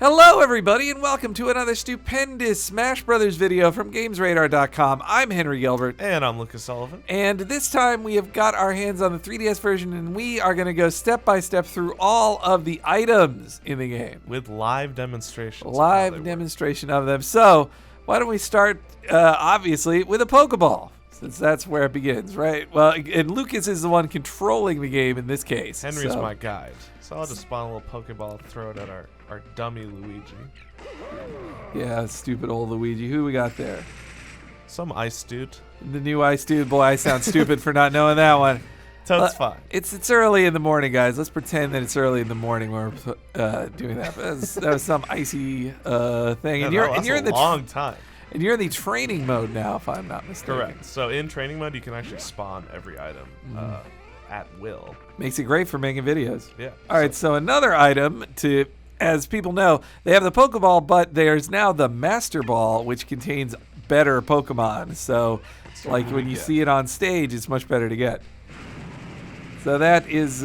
Hello everybody and welcome to another stupendous Smash Brothers video from GamesRadar.com. I'm Henry Gilbert. And I'm Lucas Sullivan. And this time we have got our hands on the 3DS version and we are going to go step by step through all of the items in the game. With live demonstrations. Live demonstration of them. So, why don't we start, obviously, with a Pokeball. Since that's where it begins, right? Well, and Lucas is the one controlling the game in this case. Henry's my guide. So I'll just spawn a little Pokeball and throw it at our dummy Luigi. Yeah, stupid old Luigi. Who we got there? Some ice dude. The new ice dude. Boy, I sound stupid for not knowing that one. That's fine. It's early in the morning, guys. Let's pretend that it's early in the morning when we're doing that. That was some icy thing. And that's you're in the long time. And you're in the training mode now, if I'm not mistaken. Correct. So in training mode, you can actually spawn every item at will. Makes it great for making videos. Yeah. All right, so another item to, as people know, they have the Pokeball, but there's now the Master Ball, which contains better Pokemon. So, like when you see it on stage, it's much better to get. So that is,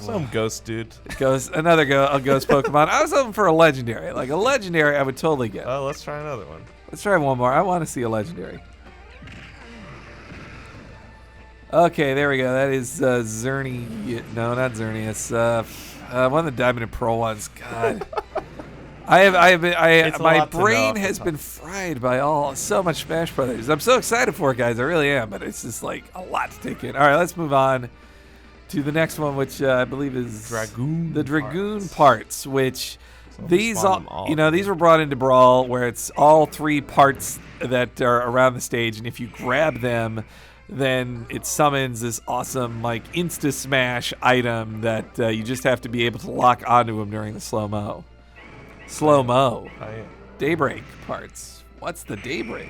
some ghost dude. a ghost Pokemon. I was hoping for a legendary. Like a legendary, I would totally get. Oh, let's try another one. Let's try one more. I want to see a legendary. Okay, there we go. That is Zerny. No, not Zerny. It's one of the Diamond and Pearl ones. God, my brain has been fried by so much Smash Brothers. I'm so excited for it, guys. I really am, but it's just like a lot to take in. All right, let's move on to the next one, which I believe is the Dragoon parts. Which these were brought into Brawl, where it's all three parts that are around the stage, and if you grab them, then it summons this awesome like insta smash item that you just have to be able to lock onto them during the slow-mo. Daybreak parts. What's the Daybreak?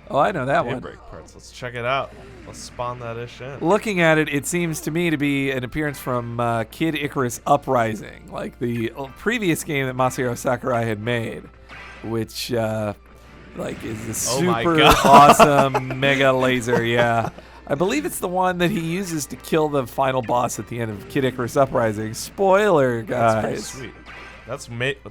Oh, I know that one. Daybreak parts. Let's check it out. Let's spawn that ish in. Looking at it, it seems to me to be an appearance from Kid Icarus Uprising, like the previous game that Masahiro Sakurai had made, which is a super awesome mega laser. Yeah, I believe it's the one that he uses to kill the final boss at the end of Kid Icarus Uprising. Spoiler, guys. That's pretty sweet.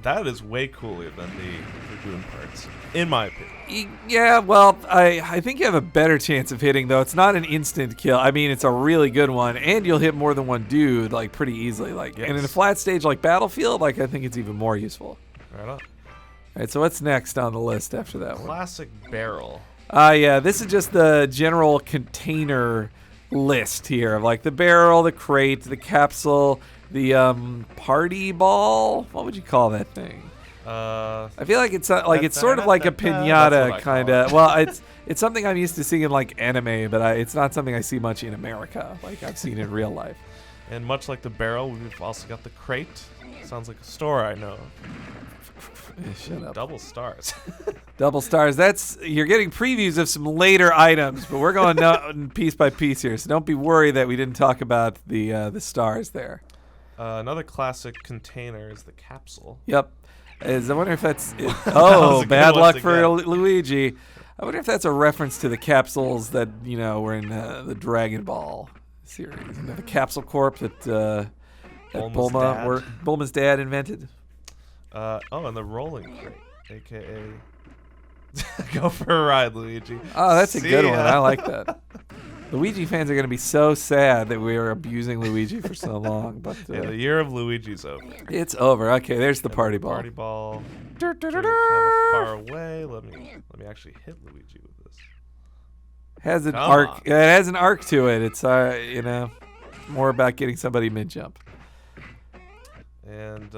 That is way cooler than the Dragoon parts, in my opinion. Yeah, well, I think you have a better chance of hitting, though. It's not an instant kill. I mean, it's a really good one, and you'll hit more than one dude, like, pretty easily. Like, yes. And in a flat stage like Battlefield, like, I think it's even more useful. Right on. All right, so what's next on the list after that one? Classic barrel. Yeah, this is just the general container list here of, like, the barrel, the crate, the capsule, the party ball. What would you call that thing? I feel like it's it's sort of like a piñata kind of. Well, it's something I'm used to seeing in like anime, but it's not something I see much in America. Like I've seen in real life. And much like the barrel, we've also got the crate. Sounds like a store I know. Shut up. Double stars. Double stars. You're getting previews of some later items, but we're going piece by piece here. So don't be worried that we didn't talk about the stars there. Another classic container is the capsule. Yep. I wonder if that's bad luck for Luigi. I wonder if that's a reference to the capsules that were in the Dragon Ball series. The capsule corp that Bulma's dad invented. And the rolling crate, aka go for a ride, Luigi. Oh, that's a good one. I like that. Luigi fans are going to be so sad that we were abusing Luigi for so long, but yeah, the year of Luigi's over. It's over. Okay, there's the party ball. Party ball. Kind of far away. Let me actually hit Luigi with this. Has an arc. It has an arc to it. It's more about getting somebody mid jump. And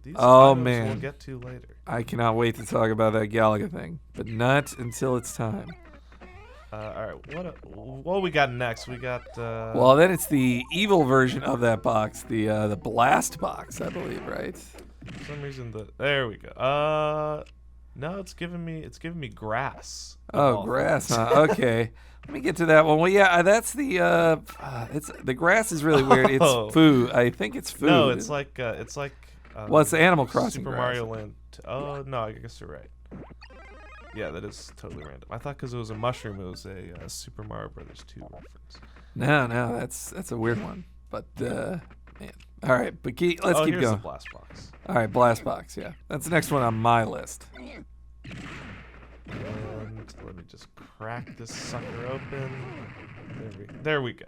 these items we'll get to later. I cannot wait to talk about that Galaga thing, but not until it's time. All right, what we got next? We got. Well, then it's the evil version of that box, the blast box, I believe, right? For some reason, there we go. No, it's giving me grass. Oh, grass, huh? Okay. Let me get to that one. Well, yeah, that's the. The grass is really weird. It's food. I think it's food. No, it's like. Well, it's the Animal Crossing. Super grass. Mario Land. Oh no, I guess you're right. Yeah, that is totally random. I thought because it was a mushroom, it was a Super Mario Brothers 2 reference. No, that's a weird one. But man, All right, but let's keep here's going. the blast box. All right, blast box. Yeah, that's the next one on my list. And let me just crack this sucker open. There we go.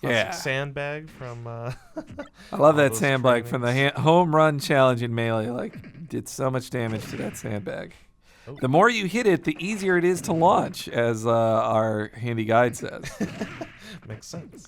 Classic Yeah. sandbag from. I love that those sandbag from the trainings. home run challenge in Melee. Like, did so much damage to that sandbag. Oh. The more you hit it, the easier it is to launch, as our handy guide says. Makes sense.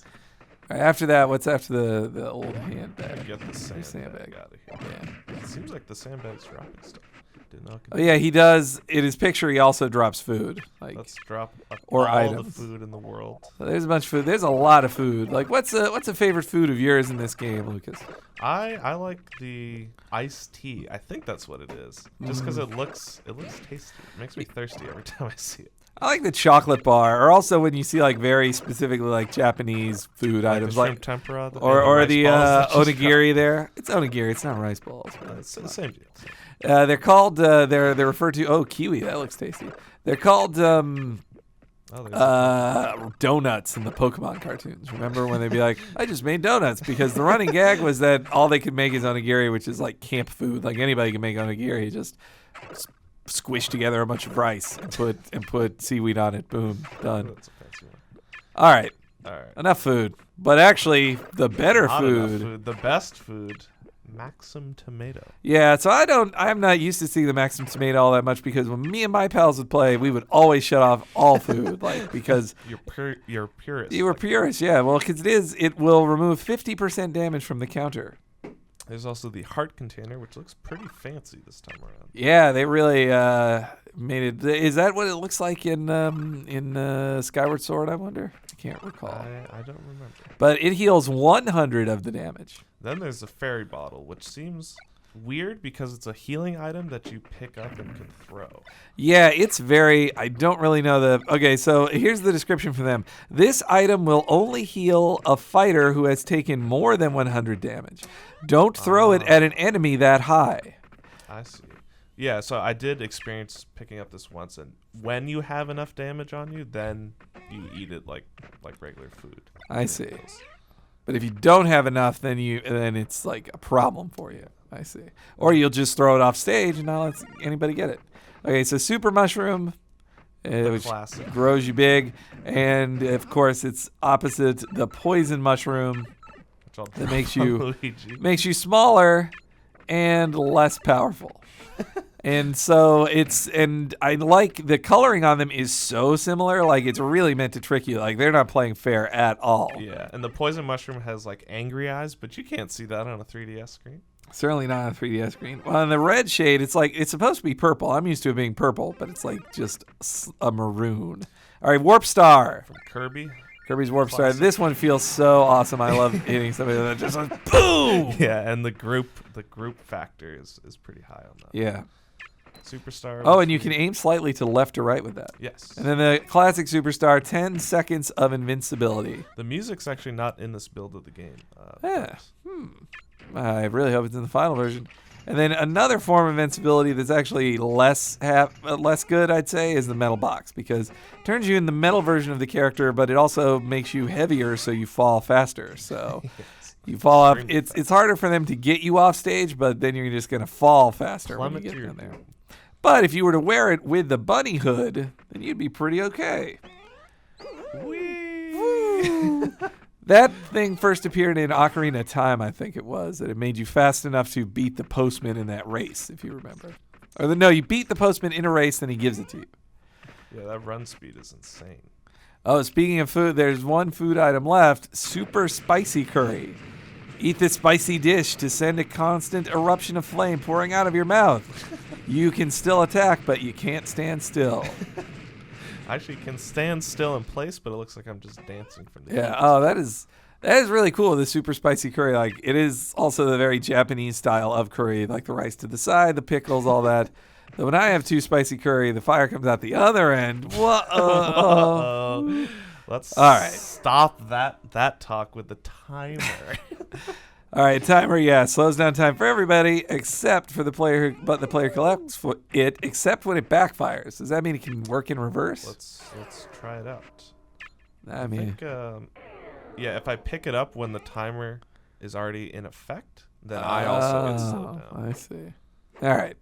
All right, after that, what's after the old handbag? Get the Sandbag. sandbag out of here. Yeah. It seems like the sandbag's dropping stuff. Didn't know. Oh yeah, he does. In his picture, he also drops food. Like, Let's drop or all items. the food in the world. so there's a bunch of food. There's a lot of food. Like, what's a favorite food of yours in this game, Lucas? I like the iced tea. I think that's what it is. Just because it looks tasty. It makes me thirsty every time I see it. I like the chocolate bar, or also when you see like very specifically like Japanese food Like items, the like shrimp tempura, or rice the balls that just onigiri. There, it's onigiri. It's not rice balls. drop. It's the same deal. They're called. They're referred to. Oh, kiwi. That looks tasty. They're called donuts in the Pokemon cartoons. Remember when they'd be like, "I just made donuts," because the running gag was that all they could make is onigiri, which is like camp food. Like anybody can make onigiri. Just squish together a bunch of rice and put seaweed on it. Boom, done. That's a fancy one. All right, All right. enough food. But actually, the better Not enough food. food. The best food. Maxim tomato. Yeah, so I'm not used to seeing the Maxim tomato all that much because when me and my pals would play, we would always shut off all food, like because You're purist. you were purists. Yeah, well, because it will remove 50% damage from the counter. There's also the heart container, which looks pretty fancy this time around. Yeah, they really made it. Is that what it looks like in Skyward Sword? I wonder. I can't recall. I don't remember. But it heals 100 of the damage. Then there's the fairy bottle, which seems weird because it's a healing item that you pick up and can throw. Yeah, it's very. I don't really know the. Okay, so here's the description for them. This item will only heal a fighter who has taken more than 100 damage. Don't throw it at an enemy that high. I see. Yeah, so I did experience picking up this once, and when you have enough damage on you, then you eat it like regular food. I see. But if you don't have enough, then it's like a problem for you. I see. Or you'll just throw it off stage and not let anybody get it. Okay, so Super Mushroom, which classic. grows you big, and of course it's opposite the Poison Mushroom Which I'll that makes drop on you Luigi. makes you smaller and less powerful. And so I like the coloring on them is so similar. Like it's really meant to trick you. Like they're not playing fair at all. Yeah, and the poison mushroom has like angry eyes, but you can't see that on a 3DS screen. Certainly not on a 3DS screen. Well, on the red shade, it's supposed to be purple. I'm used to it being purple, but it's like just a maroon. All right, Warp Star. From Kirby. Kirby's Warp Star. Classic. This one feels so awesome. I love hitting somebody that just like boom. Yeah, and the group factor is pretty high on that. Yeah. Superstar. Oh, was and you can aim slightly to left or right with that. Yes. And then the classic Superstar, 10 seconds of invincibility. The music's actually not in this build of the game. Yeah. I really hope it's in the final version. And then another form of invincibility that's actually less good, I'd say, is the metal box, because it turns you in the metal version of the character, but it also makes you heavier, so you fall faster. So you fall off. It's harder for them to get you off stage, but then you're just gonna fall faster when you Plummet get to your in there. doom. But if you were to wear it with the bunny hood, then you'd be pretty okay. Whee! That thing first appeared in Ocarina of Time, I think it was, that it made you fast enough to beat the postman in that race, if you remember. No, you beat the postman in a race, then he gives it to you. Yeah, that run speed is insane. Oh, speaking of food, there's one food item left, super spicy curry. Eat this spicy dish to send a constant eruption of flame pouring out of your mouth. You can still attack, but you can't stand still. I actually can stand still in place, but it looks like I'm just dancing from the Yeah. heat. Oh, that is really cool. The super spicy curry, like it is also the very Japanese style of curry, like the rice to the side, the pickles, all that. But when I have too spicy curry, the fire comes out the other end. Whoa. Let's All right. stop that talk with the timer. All right, timer. Yeah, slows down time for everybody except for the player the player collects it, except when it backfires. Does that mean it can work in reverse? Let's try it out. I I mean, think, yeah, if I pick it up when the timer is already in effect, then I also get slowed down. I see. All right.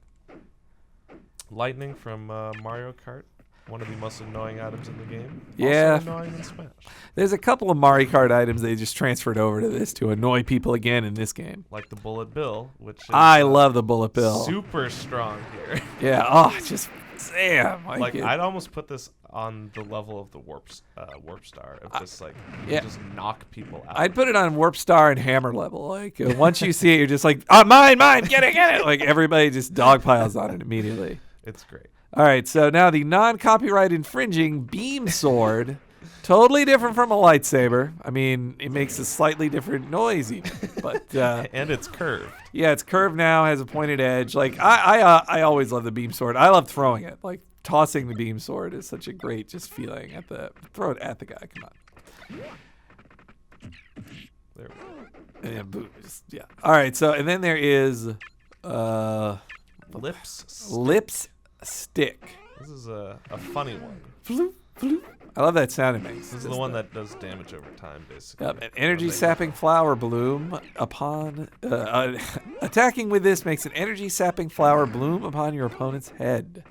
Lightning from Mario Kart, one of the most annoying items in the game. Yeah. Also annoying in Smash. There's a couple of Mario Kart items they just transferred over to this to annoy people again in this game. Like the bullet bill, which is, I love the bullet bill. super strong here. Yeah. Oh, just damn. Like I'd almost put this on the level of the warp star of just like just knock people out. I'd put it on Warp Star and Hammer level. Like once you see it, you're just like, mine, get it. Like everybody just dogpiles on it immediately. It's great. All right, so now the non-copyright infringing beam sword, totally different from a lightsaber. I mean, it makes a slightly different noise even, but and it's curved. Yeah, it's curved now, has a pointed edge. Like I always love the beam sword. I love throwing it. Like tossing the beam sword is such a great just feeling throw it at the guy. Come on. There we go. Yeah, boom. Yeah. All right, so and then there is lips stick. This is a funny one. Floop, floop. I love that sound it makes. This is the one that does damage over time, basically. Yep, an energy sapping flower bloom upon attacking with this makes an energy sapping flower bloom upon your opponent's head.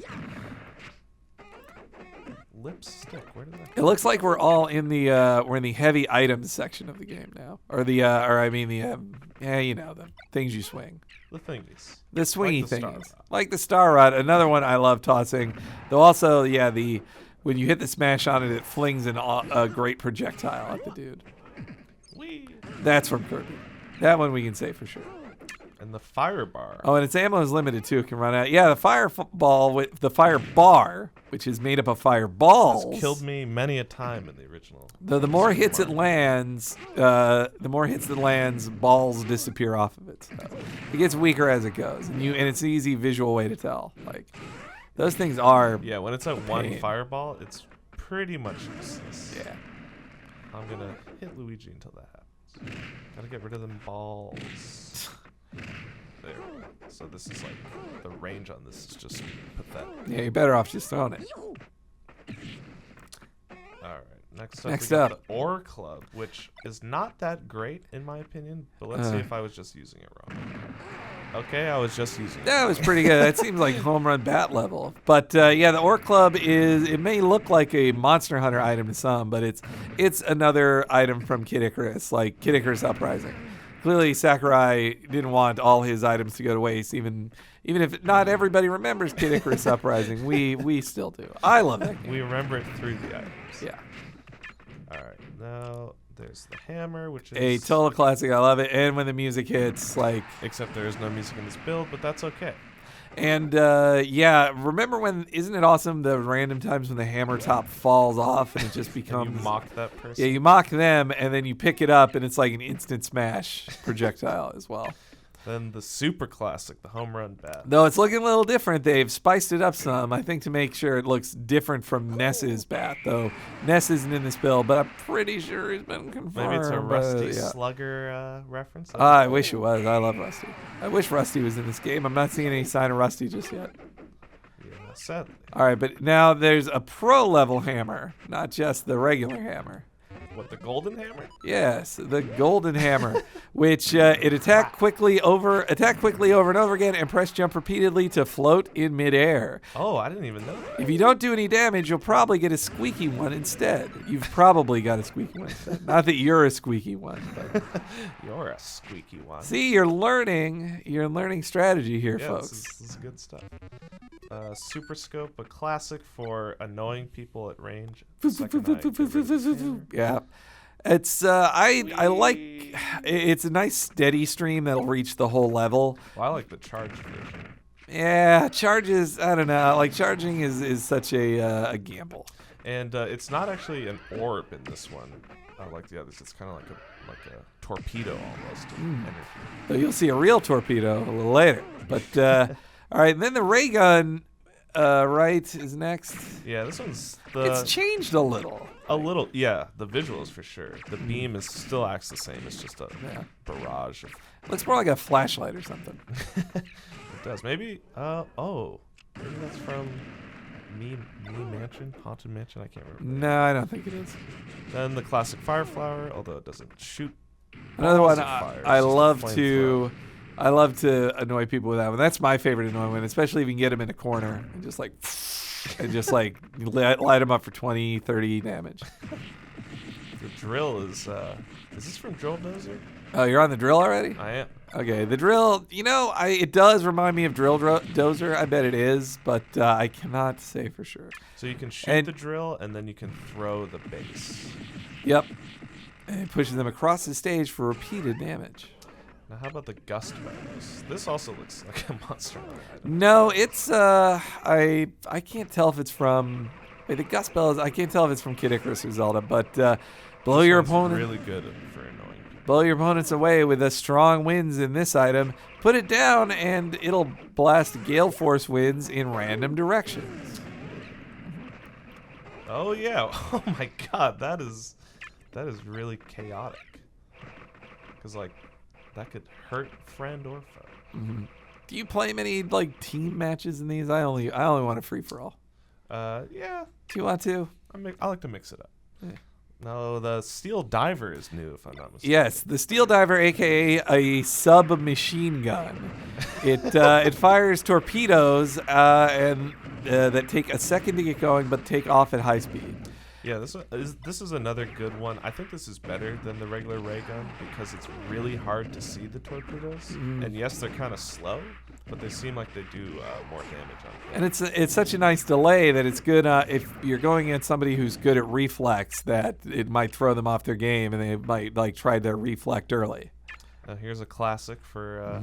Lipstick. Where did that? It looks like we're all in the we're in the heavy items section of the game now, or the the things you swing. The thingies. The swingy Like the things. Like the Star Rod. Another one I love tossing. Though also, when you hit the smash on it, it flings a great projectile at the dude. Whee! That's from Kirby. That one we can say for sure. And the fire bar. Oh, and its ammo is limited too. It can run out. Yeah, the fire bar, which is made up of fireballs. It's killed me many a time in the original. The more hits it lands, balls disappear off of it. So it gets weaker as it goes, and it's an easy visual way to tell. Like those things are. Yeah, when it's at one fireball, it's pretty much useless. Yeah. I'm gonna hit Luigi until that happens. Gotta get rid of them balls. There we go. So this is like the range on this is just pathetic. Yeah, you're better off just throwing it. All right. Next Next up, we got up. the Ore Club, which is not that great in my opinion, but let's see if I was just using it wrong. Okay, I was just using it. That was pretty good. That seems like home run bat level. But the Ore Club it may look like a Monster Hunter item to some, but it's another item from Kid Icarus, like Kid Icarus Uprising. Clearly, Sakurai didn't want all his items to go to waste, even if not everybody remembers Kid Icarus Uprising. We still do. I love that game. We remember it through the items. Yeah. All right, now there's the hammer, which is A total classic. I love it. And when the music hits, like... Except there is no music in this build, but that's okay. And, remember isn't it awesome the random times when the hammer top falls off and it just becomes... And you mock that person? Yeah, you mock them, and then you pick it up, and it's like an instant smash projectile as well. Then the super classic, the home run bat. Though it's looking a little different. They've spiced it up some, I think, to make sure it looks different from Ness's bat, though Ness isn't in this build, but I'm pretty sure he's been confirmed. Maybe it's a Rusty Slugger reference? I wish it was. I love Rusty. I wish Rusty was in this game. I'm not seeing any sign of Rusty just yet. Yeah, sadly. All right, but now there's a pro-level hammer, not just the regular hammer. What, the golden hammer? Yes, the golden hammer, which it attack quickly over and over again and press jump repeatedly to float in midair. Oh, I didn't even know that. If you don't do any damage, you'll probably get a squeaky one instead. You've probably got a squeaky one instead. Not that you're a squeaky one, but you're a squeaky one. See, you're learning strategy here, folks. This is good stuff. Super Scope, a classic for annoying people at range. Yeah. It's I like it's a nice steady stream that'll reach the whole level. Well, I like the charge version. Yeah, charges, I don't know. Like charging is such a gamble. And it's not actually an orb in this one. Like the others, it's kind of like a torpedo almost. So you'll see a real torpedo a little later. But all right, and then the ray gun, is next. Yeah, this one's it's changed a little. A little, yeah. The visuals for sure. The beam still acts the same. It's just a barrage. Looks more like a flashlight or something. It does. Maybe. Maybe that's from Me Mansion, Haunted Mansion. I can't remember. No, I don't think it is. Then the classic Fire Flower, although it doesn't shoot Another one balls of fire. I It's just a love flamethrower. I love to annoy people with that one. That's my favorite annoying one, especially if you can get them in a corner and just like and just like light them up for 20, 30 damage. The drill is this from Drill Dozer? Oh, you're on the drill already? I am. Okay, the drill, it does remind me of Dozer. I bet it is, but I cannot say for sure. So you can shoot the drill, and then you can throw the base. Yep. And it pushes them across the stage for repeated damage. Now, how about the gust bellows? This also looks like a monster. No, it's I can't tell if it's from the gust bellows. I can't tell if it's from Kid Icarus or Zelda, but blow This your one's opponent. really good for annoying people. Blow your opponents away with the strong winds in this item. Put it down, and it'll blast gale force winds in random directions. Oh yeah! Oh my God, that is really chaotic. Cause like that could hurt friend or foe. Mm-hmm. Do you play many like team matches in these? I only want a free for all. Yeah. Do you want to? I like to mix it up. Yeah. No, the steel diver is new, if I'm not mistaken. Yes, the steel diver, aka a submachine gun. It fires torpedoes and that take a second to get going, but take off at high speed. Yeah, this is another good one. I think this is better than the regular ray gun because it's really hard to see the torpedoes. And yes, they're kind of slow, but they seem like they do more damage on them. And it's such a nice delay that it's good if you're going against somebody who's good at reflex, that it might throw them off their game and they might like try to reflect early. Now here's a classic for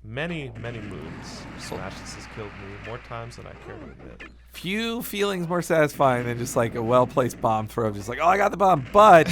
many moves. Smash has killed me more times than I care to admit. Few feelings more satisfying than just like a well-placed bomb throw. Just like, oh, I got the bomb. But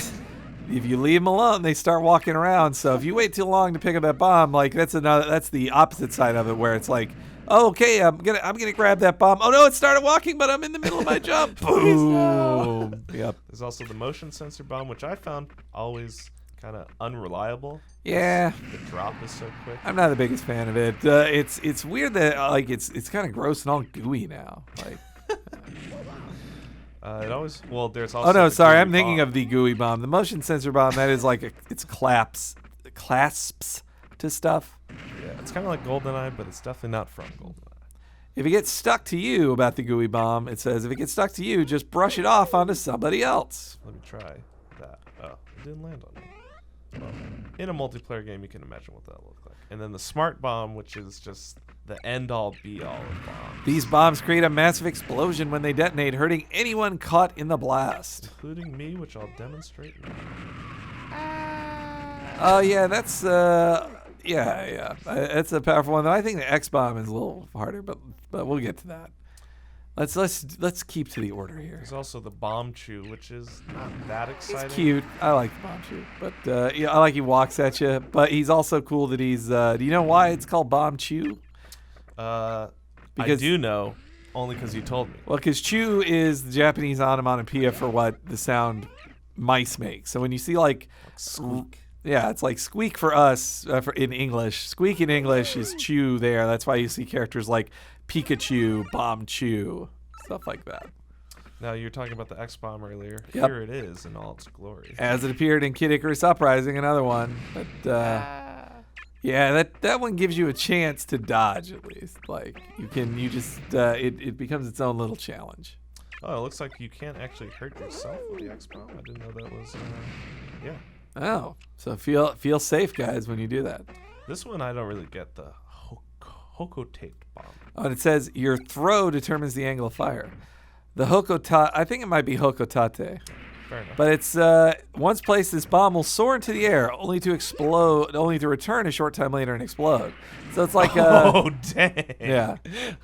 if you leave them alone, they start walking around. So if you wait too long to pick up that bomb, like that's the opposite side of it, where it's like, oh, okay, I'm gonna grab that bomb. Oh no, it started walking, but I'm in the middle of my jump. Boom. Yep. There's also the motion sensor bomb, which I found always kind of unreliable. Yeah. The drop is so quick. I'm not the biggest fan of it. It's weird that like it's kind of gross and all gooey now. Like. It always there's also. Oh no, the sorry, gooey I'm thinking bomb. of the gooey bomb. The motion sensor bomb, that is like it's clasps to stuff. Yeah, it's kind of like GoldenEye, but it's definitely not from GoldenEye. If it gets stuck to you about the gooey bomb, it says if it gets stuck to you, just brush it off onto somebody else. Let me try that. Oh, it didn't land on me. Well, in a multiplayer game, you can imagine what that looked like. And then the smart bomb, which is just the end-all, be-all of bombs. These bombs create a massive explosion when they detonate, hurting anyone caught in the blast. Including me, which I'll demonstrate now. Oh yeah, that's yeah. That's a powerful one. I think the X bomb is a little harder, but we'll get to that. Let's keep to the order here. There's also the bomb chew, which is not that exciting. It's cute. I like the bomb chew, but yeah, I like he walks at you. But he's also cool that he's. Do you know why it's called bomb chew? I Because- do know, only because you told me. Well, because chew is the Japanese onomatopoeia for what the sound mice make. So when you see like Squeak. yeah, it's like squeak for us in English. Squeak in English is chew there. That's why you see characters like Pikachu, Bomb Chew, stuff like that. Now, you were talking about the X-Bomb earlier. Yep. Here it is in all its glory. As it appeared in Kid Icarus Uprising, another one. But yeah, that one gives you a chance to dodge at least. Like it becomes its own little challenge. Oh, it looks like you can't actually hurt yourself with the X-Bomb. I didn't know that was, yeah. Oh, so feel safe, guys, when you do that. This one I don't really get, the Hoko-taped bomb. Oh, and it says your throw determines the angle of fire. The Hokotate, I think it might be Hokotate. Fair enough. But it's once placed, this bomb will soar into the air, only to return a short time later and explode. So it's like oh, dang. yeah.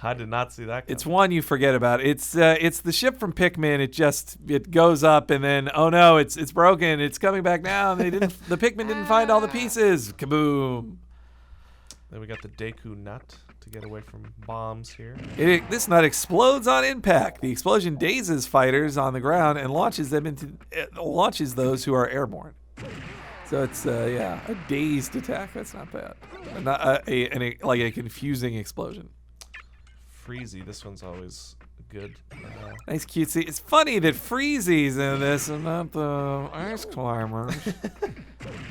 I did not see that coming. It's one you forget about. It's the ship from Pac-Man. It goes up and then oh no, it's broken. It's coming back down. The Pac-Man didn't find all the pieces. Kaboom. Then we got the Deku nut to get away from bombs here. This nut explodes on impact. The explosion dazes fighters on the ground and launches those who are airborne. So it's a dazed attack. That's not bad. Not like a confusing explosion. Freezy, this one's always good. Nice cutesy. It's funny that Freezy's in this and not the ice climbers.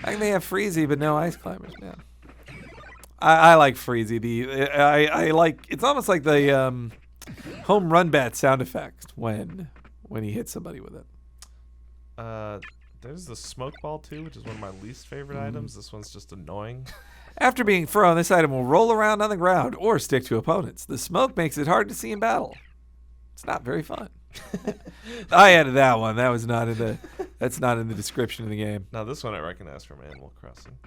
I think they have Freezy, but no ice climbers, man. I like Freezy. I like. It's almost like the home run bat sound effect when he hits somebody with it. There's the smoke ball too, which is one of my least favorite items. This one's just annoying. After being thrown, this item will roll around on the ground or stick to opponents. The smoke makes it hard to see in battle. It's not very fun. I added that one. That was not in the. That's not in the description of the game. Now this one I recognize from Animal Crossing.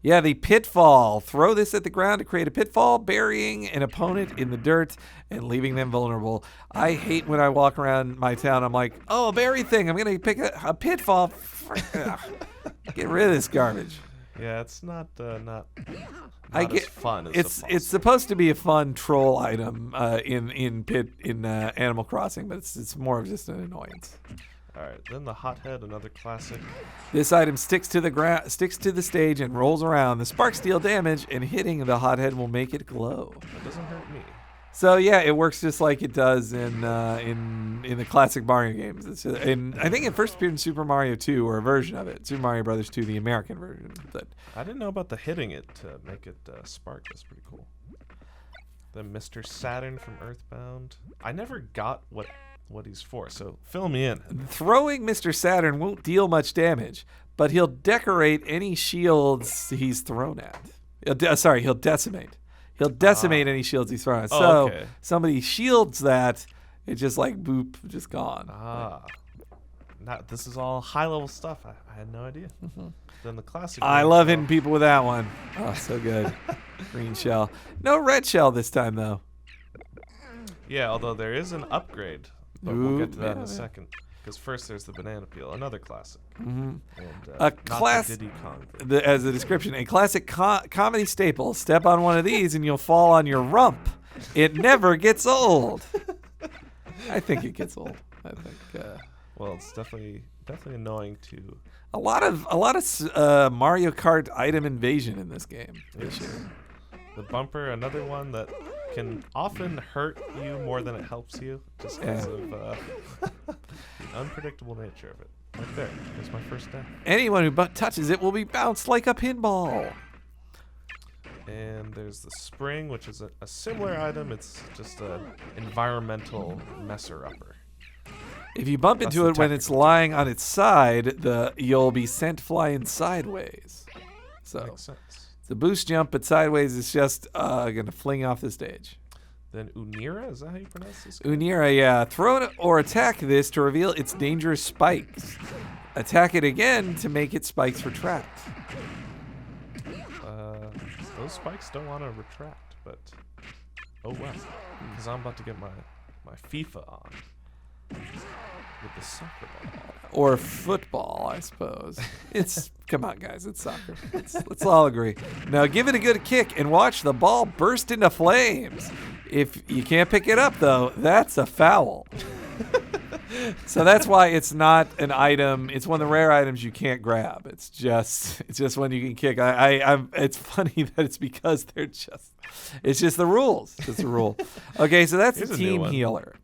Yeah, the pitfall. Throw this at the ground to create a pitfall, burying an opponent in the dirt and leaving them vulnerable. I hate when I walk around my town. I'm like, oh, a berry thing. I'm gonna pick a pitfall. Get rid of this garbage. Yeah, it's not as fun as it's supposed to be a fun troll item in Animal Crossing, but it's more of just an annoyance. All right, then the hothead, another classic. This item sticks to the stage and rolls around. The sparks deal damage, and hitting the hothead will make it glow. That doesn't hurt me. So yeah, it works just like it does in the classic Mario games. It's I think it first appeared in Super Mario 2 or a version of it, Super Mario Brothers 2, the American version. But I didn't know about the hitting it to make it spark. That's pretty cool. Then Mr. Saturn from Earthbound. I never got what he's for, so fill me in. Throwing Mr. Saturn won't deal much damage, but he'll decorate any shields he's thrown at. He'll decimate. He'll decimate any shields he's thrown at. So okay. Somebody shields that, it's just like boop, just gone. This is all high-level stuff. I had no idea. Mm-hmm. Then the classic. I love hitting people with that one. Oh, so good. Green shell. No red shell this time, though. Yeah, although there is an upgrade. But we'll get to that in a second. Because first there's the banana peel, another classic. Mm-hmm. And, a classic, as a description, a classic comedy staple. Step on one of these and you'll fall on your rump. It never gets old. I think it gets old. I think. Well, it's definitely annoying to. A lot of Mario Kart item invasion in this game this year. The bumper, another one that can often hurt you more than it helps you, just because of the unpredictable nature of it. Right there's my first death. Anyone who touches it will be bounced like a pinball. And there's the spring, which is a similar item. It's just an environmental messer-upper. If you bump into it when it's lying on its side, you'll be sent flying sideways. So. Makes sense. The boost jump, but sideways is just going to fling off the stage. Then Unira, is that how you pronounce this? Unira, yeah. Throw it or attack this to reveal its dangerous spikes. Attack it again to make its spikes retract. Those spikes don't want to retract, but oh well. Because I'm about to get my FIFA on. With the soccer ball. Or football, I suppose. Come on, guys, it's soccer. Let's all agree. Now give it a good kick and watch the ball burst into flames. If you can't pick it up, though, that's a foul. So that's why it's not an item. It's one of the rare items you can't grab. It's just one you can kick. It's funny that it's because it's just the rules. It's a rule. Okay, so that's the team healer.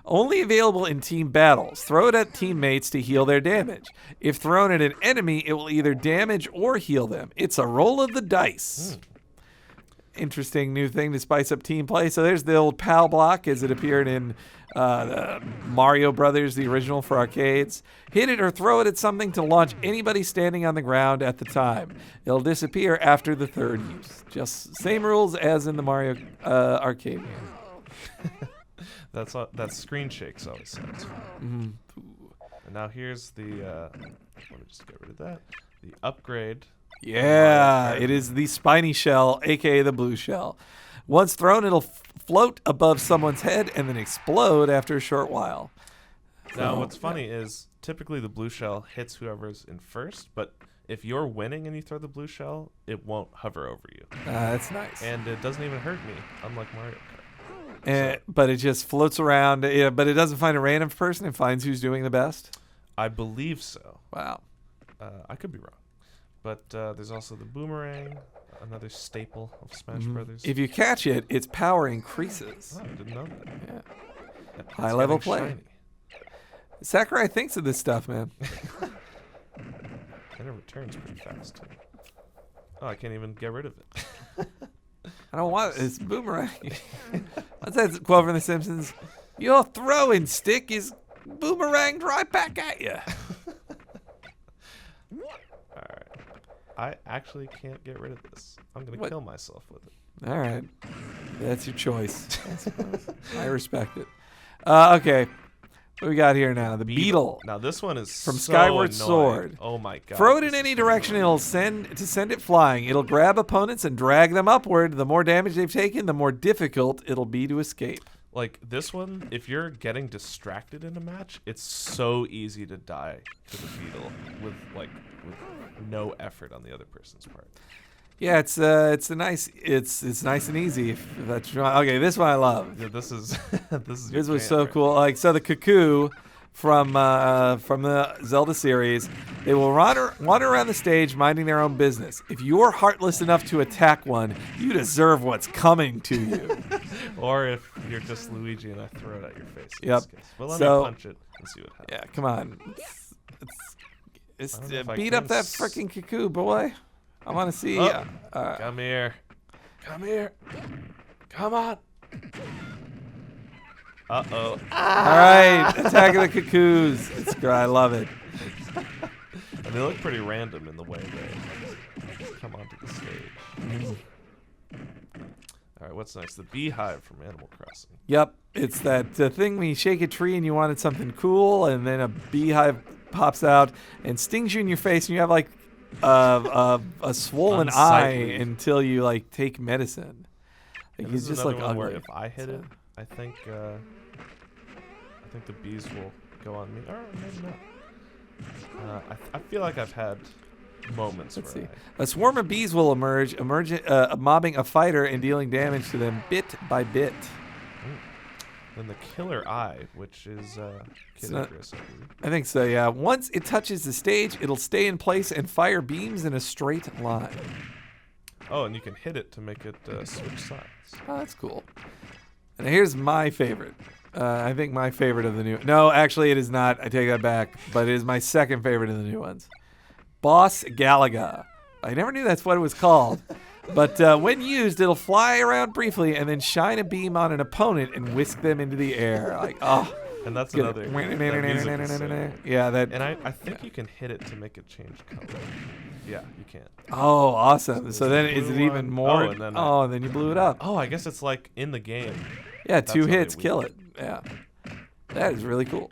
Only available in team battles. Throw it at teammates to heal their damage. If thrown at an enemy, it will either damage or heal them. It's a roll of the dice. Interesting new thing to spice up team play. So there's the old PAL block as it appeared in the Mario Brothers, the original for arcades. Hit it or throw it at something to launch anybody standing on the ground at the time. It'll disappear after the third use. Just same rules as in the Mario arcade game. That screen shakes always sounds fun. Mm-hmm. And now here's the. Let me just get rid of that. The upgrade. Yeah, it is the spiny shell, aka the blue shell. Once thrown, it'll float above someone's head and then explode after a short while. Now, what's funny is typically the blue shell hits whoever's in first, but if you're winning and you throw the blue shell, it won't hover over you. That's nice. And it doesn't even hurt me, unlike Mario Kart. But it just floats around. Yeah, but it doesn't find a random person. It finds who's doing the best. I believe so. Wow. I could be wrong. But there's also the boomerang, another staple of Smash Brothers. If you catch it, its power increases. Oh, I didn't know that. Yeah. High level getting play. shiny. Sakurai thinks of this stuff, man. And it returns pretty fast too. Oh, I can't even get rid of it. I don't want it. It's boomerang. What's that quote from The Simpsons? Your throwing stick is boomeranged right back at you. Alright. I actually can't get rid of this. I'm going to kill myself with it. All right. That's your choice. I respect it. Okay. What we got here now? The beetle. Now this one is from so Skyward annoying. Sword. Oh my god. Throw it in any direction, it'll send it flying. It'll grab opponents and drag them upward. The more damage they've taken, the more difficult it'll be to escape. Like this one, if you're getting distracted in a match, it's so easy to die to the beetle with no effort on the other person's part. Yeah, it's nice and easy. If that's okay. This one I love. Yeah, this is this was so cool. Like so, the cuckoo from the Zelda series, they will wander around the stage minding their own business. If you're heartless enough to attack one, you deserve what's coming to you. Or if you're just Luigi and I throw it at your face. Yep. Well, let me punch it and see what happens. Yeah, come on. It's beat up that freaking cuckoo, boy. I want to see. Oh, come here. Come here. Come on. Uh-oh. All right, Attack of the Cuckoos. It's great. I love it. And they look pretty random in the way they come onto the stage. Mm-hmm. All right, what's next? The beehive from Animal Crossing. Yep, it's that thing when you shake a tree and you wanted something cool, and then a beehive pops out and stings you in your face, and you have like a swollen eye until you like take medicine. Like, this you is just look another one ugly. where if I hit it, I think the bees will go on me. Or maybe not. I feel like I've had moments. Let's where see. A swarm of bees will emerge, mobbing a fighter and dealing damage to them bit by bit. Then the killer eye, which is Kid Icarus, I believe. I think so, yeah. Once it touches the stage, it'll stay in place and fire beams in a straight line. Oh, and you can hit it to make it switch sides. Oh, that's cool. And here's my favorite. I think my favorite of the new... No, actually, it is not. I take that back. But it is my second favorite of the new ones. Boss Galaga. I never knew that's what it was called. But when used, it'll fly around briefly and then shine a beam on an opponent and whisk them into the air. Like, oh. And that's another. Yeah, that. And I think you can hit it to make it change color. Yeah, you can. Oh, awesome. So then is it even more? And then you blew it up. Oh, I guess it's like in the game. Yeah, 2 hits, kill it. Yeah. That is really cool.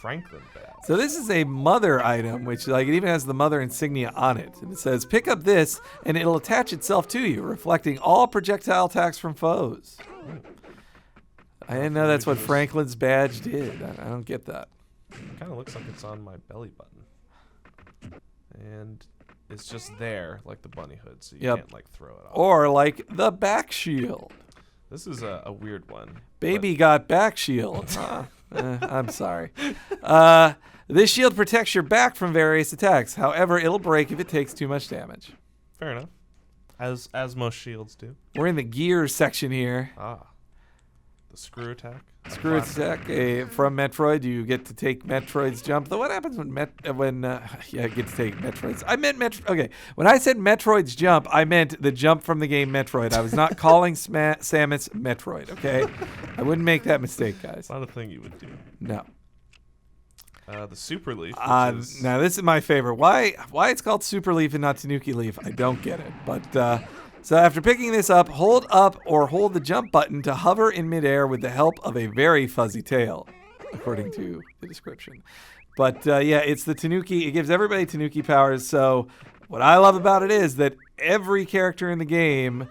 Franklin badge. So this is a mother item, which like it even has the mother insignia on it. And it says, pick up this, and it'll attach itself to you, reflecting all projectile attacks from foes. I didn't know that's what Franklin's badge did. I don't get that. It kind of looks like it's on my belly button. And it's just there, like the bunny hood, so you can't like throw it off. Or like the back shield. This is a weird one. Baby got back shield. I'm sorry. This shield protects your back from various attacks. However, it'll break if it takes too much damage. Fair enough. As most shields do. We're in the gears section here. The screw attack. Screw attack from Metroid. You get to take Metroid's jump. Though what happens when you get to take Metroid's? I meant Okay, when I said Metroid's jump, I meant the jump from the game Metroid. I was not calling Samus Metroid. Okay, I wouldn't make that mistake, guys. Not a thing you would do. No. The Super Leaf. Now this is my favorite. Why it's called Super Leaf and not Tanuki Leaf? I don't get it. But so after picking this up, hold up or hold the jump button to hover in midair with the help of a very fuzzy tail, according to the description. But yeah, it's the Tanuki. It gives everybody Tanuki powers. So what I love about it is that every character in the game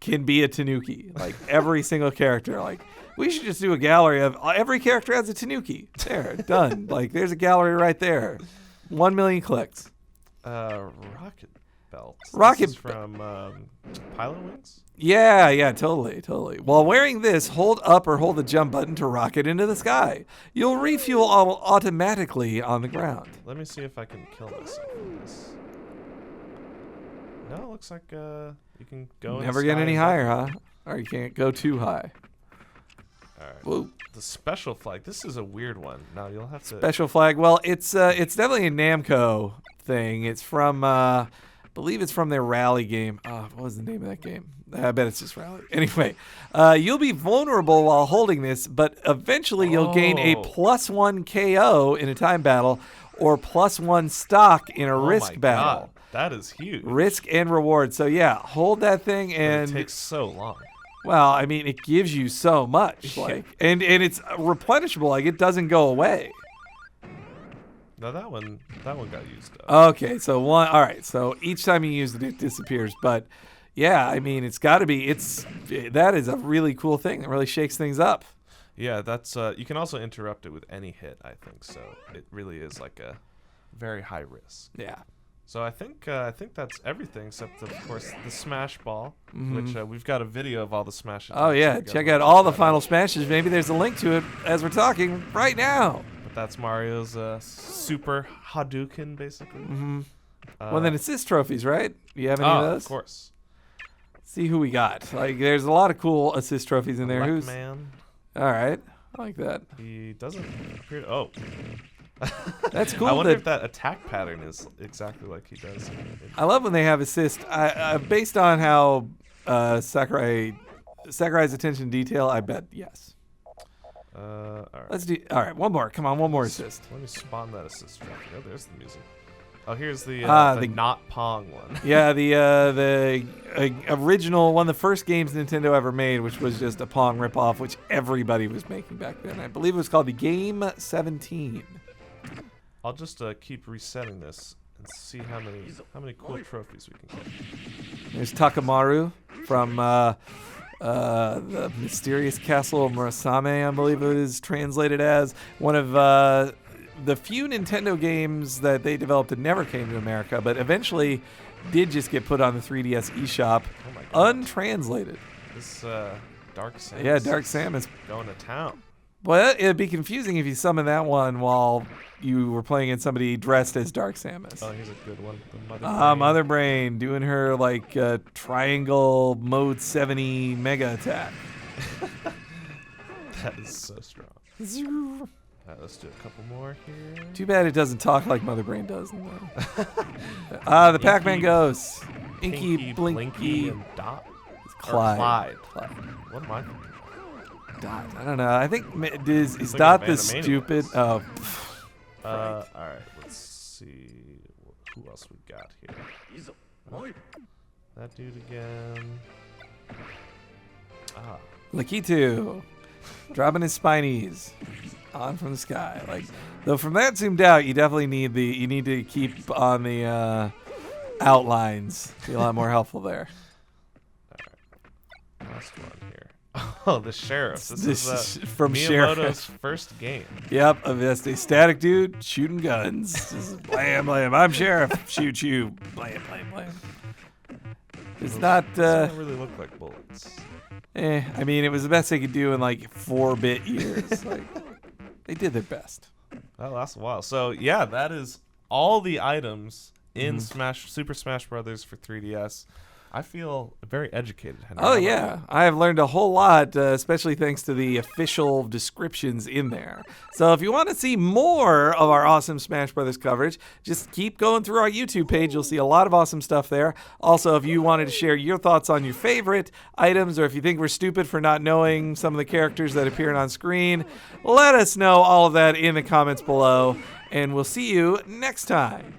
can be a Tanuki. Like every single character. Like we should just do a gallery of every character has a Tanuki. There, done. Like there's a gallery right there. 1 million clicks. Rocket belt. Rocket from Pilot Wings? Yeah, totally. While wearing this, hold up or hold the jump button to rocket into the sky. You'll refuel automatically on the ground. Let me see if I can kill myself with this. No, it looks like You can go. Never get any higher, huh? Or you can't go too high. All right. Whoa. The special flag. This is a weird one. Now you'll have to. Special flag. Well, it's definitely a Namco thing. It's from I believe it's from their Rally game. What was the name of that game? I bet it's just Rally. Anyway, you'll be vulnerable while holding this, but eventually you'll gain a +1 KO in a time battle or +1 stock in a risk battle. God. That is huge. Risk and reward. So yeah, hold that thing and it takes so long. Well, I mean, it gives you so much, like, and it's replenishable. Like, it doesn't go away. No, that one got used up. Okay, so one. All right, so each time you use it, it disappears. But yeah, I mean, it's got to be. That is a really cool thing. It really shakes things up. Yeah, that's. You can also interrupt it with any hit. I think so. It really is like a very high risk. Yeah. So I think that's everything except of course the Smash Ball, which we've got a video of all the Smash. Oh yeah, check out all the final Smashes. Maybe there's a link to it as we're talking right now. But that's Mario's Super Hadouken, basically. Well, then assist trophies, right? You have any of those? Of course. See who we got. Like, there's a lot of cool assist trophies in there. Pac-Man. All right, I like that. He doesn't appear. Oh. That's cool. I wonder if that attack pattern is exactly like he does. I love when they have assist. Based on how Sakurai's attention to detail, I bet yes. All right. Let's do. All right, one more. Come on, one more assist. Let me spawn that assist trophy. Oh, there's the music. Oh, here's the not Pong one. Yeah, the original one of the first games Nintendo ever made, which was just a Pong ripoff, which everybody was making back then. I believe it was called the Game 17. I'll just keep resetting this and see how many cool trophies we can get. There's Takamaru from the Mysterious Castle of Murasame, I believe it is translated as. One of the few Nintendo games that they developed that never came to America, but eventually did just get put on the 3DS eShop, untranslated. This Dark Samus. Yeah, Dark Samus. Going to town. Well, it'd be confusing if you summon that one while you were playing against somebody dressed as Dark Samus. Oh, here's a good one. The Mother Brain doing her like triangle mode 70 mega attack. That is so strong. Let's do a couple more here. Too bad it doesn't talk like Mother Brain does. The Pac-Man Ghost. Inky, Blinky, and Dot. Clyde. What am I thinking? Dot. I don't know. I think is Dot the stupid? Oh. All right. Let's see who else we got here. That dude again. Lakitu, dropping his spinies on from the sky. Like, though from that zoomed out, you definitely need to keep on the outlines. Be a lot more helpful there. All right. Last one here. Oh, the sheriff. This is from Miyamoto's first game. Yep, just a static dude shooting guns. Just blam, blam. I'm sheriff. Shoot you. Blam, blam, blam. It's not. Doesn't really look like bullets. I mean, it was the best they could do in like 4-bit years. Like, they did their best. That lasts a while. So yeah, that is all the items in Super Smash Brothers for 3DS. I feel very educated, Henry. Oh, yeah. I have learned a whole lot, especially thanks to the official descriptions in there. So if you want to see more of our awesome Smash Brothers coverage, just keep going through our YouTube page. You'll see a lot of awesome stuff there. Also, if you wanted to share your thoughts on your favorite items, or if you think we're stupid for not knowing some of the characters that appear on screen, let us know all of that in the comments below, and we'll see you next time.